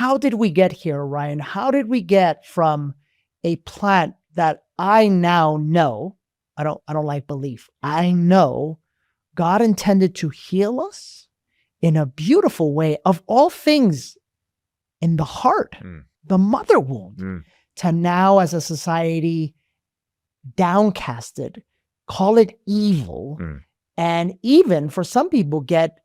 how did we get here, Ryan? How did we get from a plant that I now know, I don't like belief, I know God intended to heal us in a beautiful way, of all things, in the heart, the mother wound, to now as a society downcasted, call it evil, and even for some people get,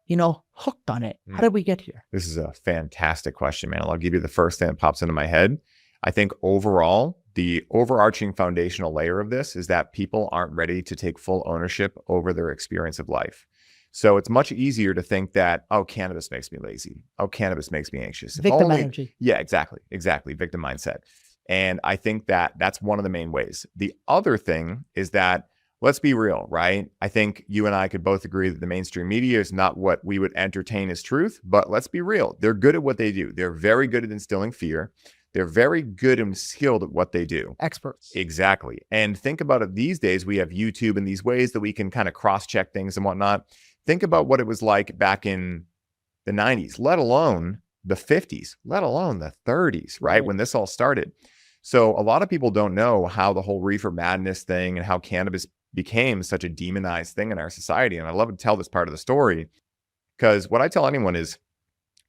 hooked on it. How did we get here? This is a fantastic question, man. I'll give you the first thing that pops into my head. I think overall, the overarching foundational layer of this is that people aren't ready to take full ownership over their experience of life. So it's much easier to think that, oh, cannabis makes me lazy. Oh, cannabis makes me anxious. Victim energy. Yeah, exactly. Victim mindset. And I think that that's one of the main ways. The other thing is that, let's be real, right? I think you and I could both agree that the mainstream media is not what we would entertain as truth, but let's be real. They're good at what they do. They're very good at instilling fear. They're very good and skilled at what they do. Experts. Exactly. And think about it, these days, we have YouTube and these ways that we can kind of cross-check things and whatnot. Think about what it was like back in the 90s, let alone the 50s, let alone the 30s, right? When this all started. So a lot of people don't know how the whole reefer madness thing and how cannabis became such a demonized thing in our society. And I love to tell this part of the story, because what I tell anyone is,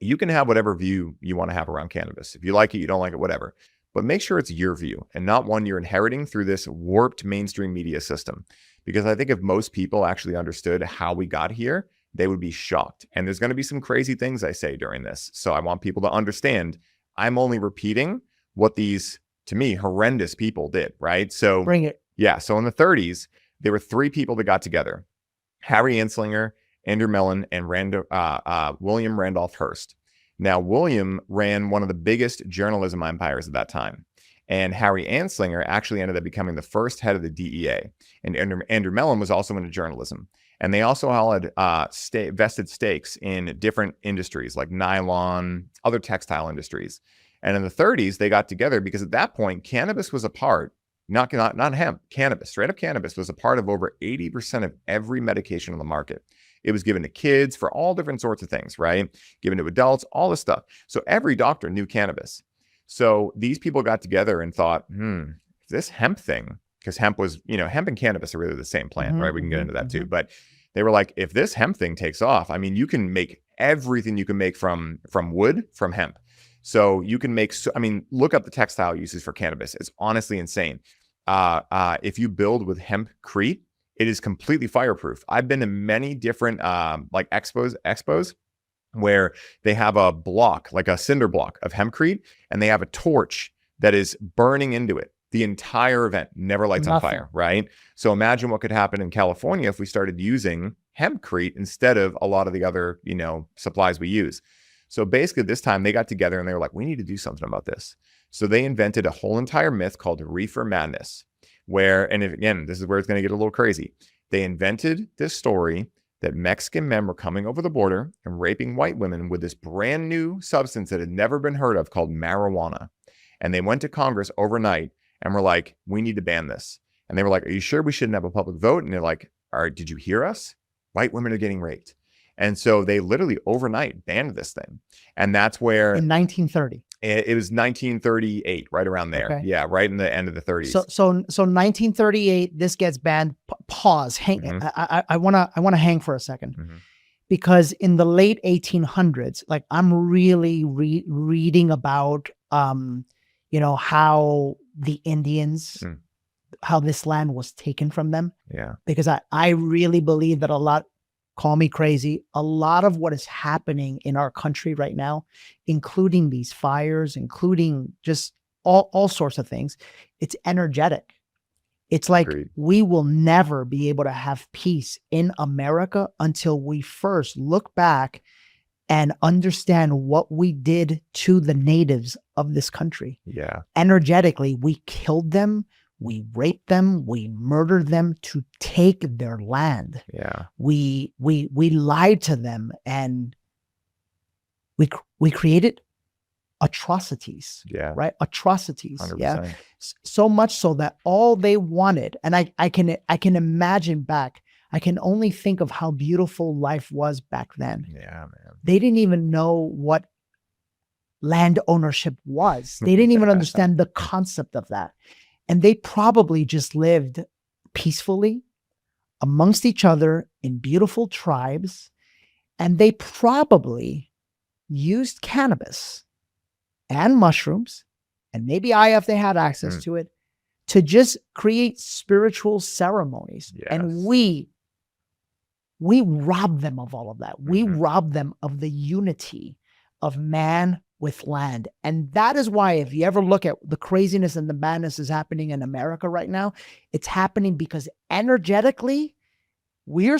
you can have whatever view you want to have around cannabis. If you like it, you don't like it, whatever. But make sure it's your view and not one you're inheriting through this warped mainstream media system. Because I think if most people actually understood how we got here, they would be shocked. And there's going to be some crazy things I say during this. So I want people to understand I'm only repeating what these, to me, horrendous people did, right? So bring it. Yeah. So in the 30s, there were three people that got together: Harry Anslinger, Andrew Mellon, and William Randolph Hearst. Now, William ran one of the biggest journalism empires at that time. And Harry Anslinger actually ended up becoming the first head of the DEA. And Andrew Mellon was also into journalism. And they also all had vested stakes in different industries like nylon, other textile industries. And in the 30s, they got together because at that point, cannabis was a part, not hemp, cannabis, straight up cannabis was a part of over 80% of every medication on the market. It was given to kids for all different sorts of things, right? Given to adults, all this stuff. So every doctor knew cannabis. So these people got together and thought, this hemp thing, because hemp was, hemp and cannabis are really the same plant, right? We can get into that too. But they were like, if this hemp thing takes off, I mean, you can make everything you can make from wood, from hemp. So you can make, look up the textile uses for cannabis. It's honestly insane. If you build with hempcrete, it is completely fireproof. I've been to many different like expos where they have a block, like a cinder block of hempcrete, and they have a torch that is burning into it. The entire event never lights on fire, right? So imagine what could happen in California if we started using hempcrete instead of a lot of the other, supplies we use. So basically this time they got together and they were like, we need to do something about this. So they invented a whole entire myth called reefer madness, again, this is where it's going to get a little crazy. They invented this story that Mexican men were coming over the border and raping white women with this brand new substance that had never been heard of called marijuana. And they went to Congress overnight and were like, we need to ban this. And they were like, are you sure we shouldn't have a public vote? And they're like, all right, did you hear us? White women are getting raped. And so they literally overnight banned this thing. And that's where... In 1930. It was 1938, right around there. Okay. Yeah, right in the end of the 30s. So 1938, this gets banned. Pause. Hang. I wanna hang for a second, because in the late 1800s, like I'm really reading about how the Indians, how this land was taken from them. Yeah. Because I really believe that call me crazy, a lot of what is happening in our country right now, including these fires, including just all sorts of things, it's energetic. It's like we will never be able to have peace in America until we first look back and understand what we did to the natives of this country. Yeah. Energetically, we killed them. We raped them, we murdered them to take their land. Yeah. We lied to them, and we created atrocities. Yeah. Right? Atrocities. 100%. Yeah. So much so that all they wanted, and I can imagine back, I can only think of how beautiful life was back then. Yeah, man. They didn't even know what land ownership was. They didn't even understand the concept of that. And they probably just lived peacefully amongst each other in beautiful tribes. And they probably used cannabis and mushrooms, and maybe if they had access to it, to just create spiritual ceremonies. Yes. And we rob them of all of that. We rob them of the unity of man with land. And that is why, if you ever look at the craziness and the madness is happening in America right now, it's happening because energetically, we're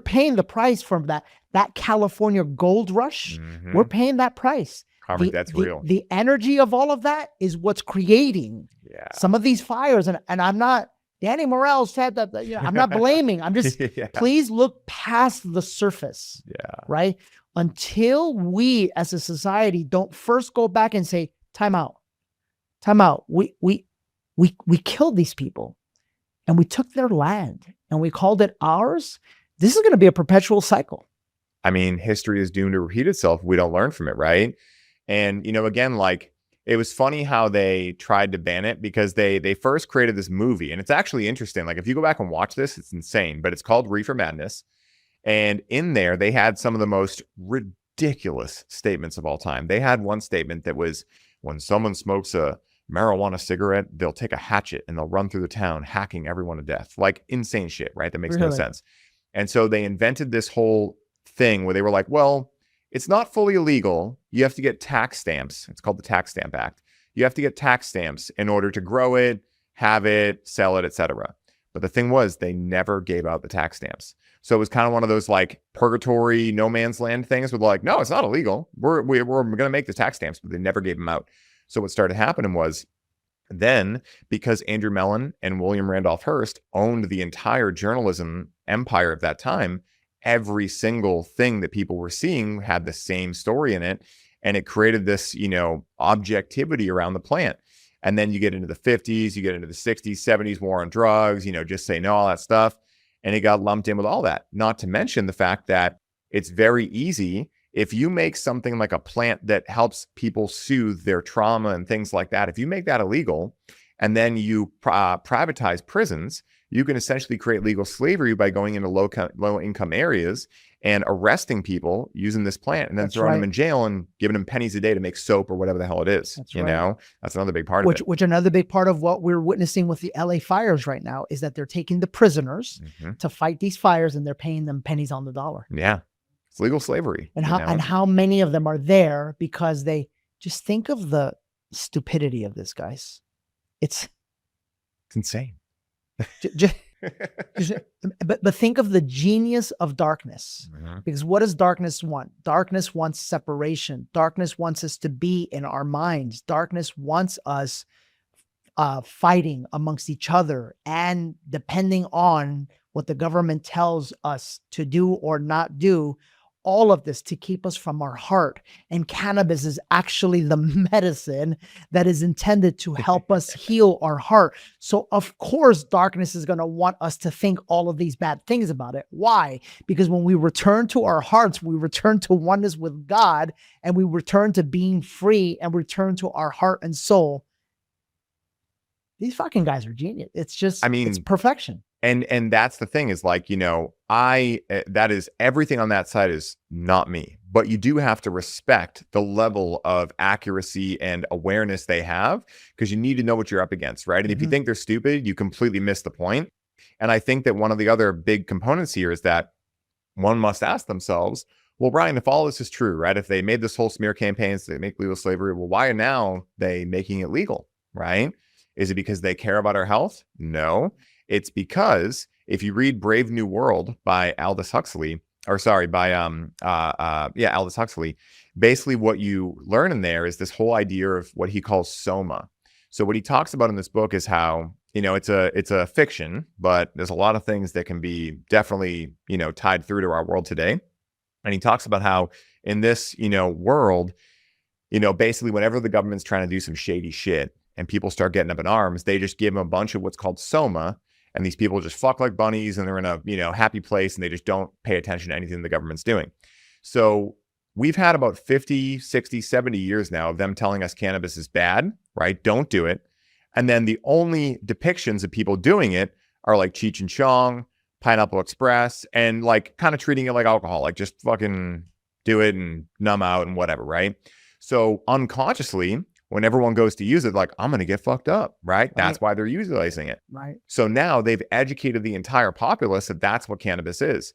paying the price from that California gold rush. We're paying that price. That's real. The energy of all of that is what's creating some of these fires. And I'm not, Danny Morel said that, I'm not blaming. I'm just, please look past the surface. Right? Until we as a society don't first go back and say, time out. We killed these people and we took their land and we called it ours. This is going to be a perpetual cycle. I mean, history is doomed to repeat itself if we don't learn from it, right? And, again, like, it was funny how they tried to ban it because they first created this movie. And it's actually interesting. Like, if you go back and watch this, it's insane. But it's called Reefer Madness. And in there, they had some of the most ridiculous statements of all time. They had one statement that was, when someone smokes a marijuana cigarette, they'll take a hatchet and they'll run through the town hacking everyone to death. Like, insane shit, right? That makes no sense. And so they invented this whole thing where they were like, well, it's not fully illegal. You have to get tax stamps. It's called the Tax Stamp Act. You have to get tax stamps in order to grow it, have it, sell it, etc. But the thing was, they never gave out the tax stamps. So it was kind of one of those like purgatory, no man's land things with like, no, it's not illegal. We're going to make the tax stamps, but they never gave them out. So what started happening was, then, because Andrew Mellon and William Randolph Hearst owned the entire journalism empire of that time, every single thing that people were seeing had the same story in it. And it created this, objectivity around the plant. And then you get into the 50s, you get into the 60s, 70s, war on drugs, just say no, all that stuff. And it got lumped in with all that. Not to mention the fact that it's very easy. If you make something like a plant that helps people soothe their trauma and things like that, if you make that illegal and then you privatize prisons, you can essentially create legal slavery by going into low income areas and arresting people using this plant and then throwing them in jail and giving them pennies a day to make soap or whatever the hell it is. That's another big part of it. Which another big part of what we're witnessing with the LA fires right now is that they're taking the prisoners to fight these fires and they're paying them pennies on the dollar. Yeah. It's legal slavery. And how many of them are there because they just think of the stupidity of this, guys. It's insane. But think of the genius of darkness, because what does darkness want? Darkness wants separation. Darkness wants us to be in our minds. Darkness wants us fighting amongst each other and depending on what the government tells us to do or not do. All of this to keep us from our heart. And cannabis is actually the medicine that is intended to help us heal our heart. So of course, darkness is going to want us to think all of these bad things about it. Why? Because when we return to our hearts, we return to oneness with God and we return to being free and return to our heart and soul. These fucking guys are genius. It's just, it's perfection. And that's the thing is like, that is everything on that side is not me, but you do have to respect the level of accuracy and awareness they have because you need to know what you're up against, right? And if you think they're stupid, you completely miss the point. And I think that one of the other big components here is that one must ask themselves, well, Brian, if all this is true, right? If they made this whole smear campaigns, they make legal slavery, well, why are now they making it legal, right? Is it because they care about our health? No. It's because if you read Brave New World by Aldous Huxley, Aldous Huxley, basically what you learn in there is this whole idea of what he calls soma. So what he talks about in this book is how, it's a fiction, but there's a lot of things that can be definitely, tied through to our world today. And he talks about how in this, world, basically whenever the government's trying to do some shady shit and people start getting up in arms, they just give them a bunch of what's called soma. And these people just fuck like bunnies and they're in a, happy place and they just don't pay attention to anything the government's doing. So we've had about 50, 60, 70 years now of them telling us cannabis is bad, right? Don't do it. And then the only depictions of people doing it are like Cheech and Chong, Pineapple Express, and like kind of treating it like alcohol, like just fucking do it and numb out and whatever, right? So unconsciously, when everyone goes to use it, like, I'm going to get fucked up, right? That's why they're utilizing it. Right. So now they've educated the entire populace that that's what cannabis is.